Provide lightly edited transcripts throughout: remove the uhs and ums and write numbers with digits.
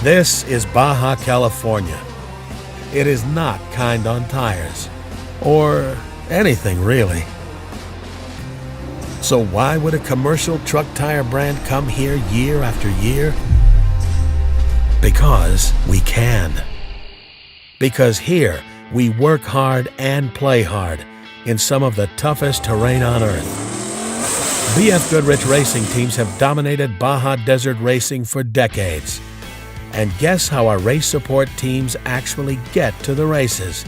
This is Baja California. It is not kind on tires, or anything really. So why would a commercial truck tire brand come here year after year? Because we can. Because here, we work hard and play hard in some of the toughest terrain on earth. BFGoodrich racing teams have dominated Baja Desert racing for decades. And guess how our race support teams actually get to the races?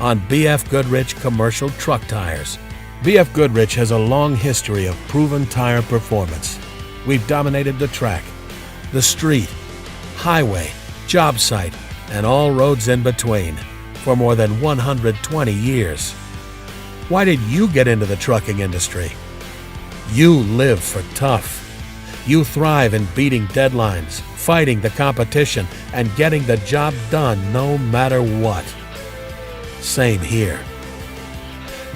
On BFGoodrich commercial truck tires. BFGoodrich has a long history of proven tire performance. We've dominated the track, the street, highway, job site, and all roads in between for more than 120 years. Why did you get into the trucking industry? You live for tough. You thrive in beating deadlines, fighting the competition, and getting the job done no matter what. Same here.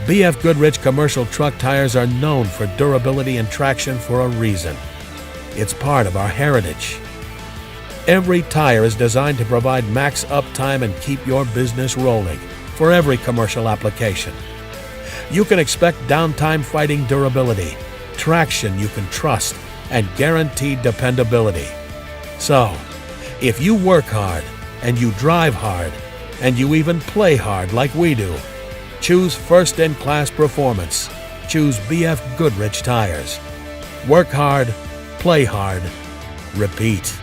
BFGoodrich commercial truck tires are known for durability and traction for a reason. It's part of our heritage. Every tire is designed to provide max uptime and keep your business rolling for every commercial application. You can expect downtime fighting durability, traction you can trust, and guaranteed dependability. So, if you work hard, and you drive hard, and you even play hard like we do, choose first-in-class performance. Choose BFGoodrich Tires. Work hard, play hard, repeat.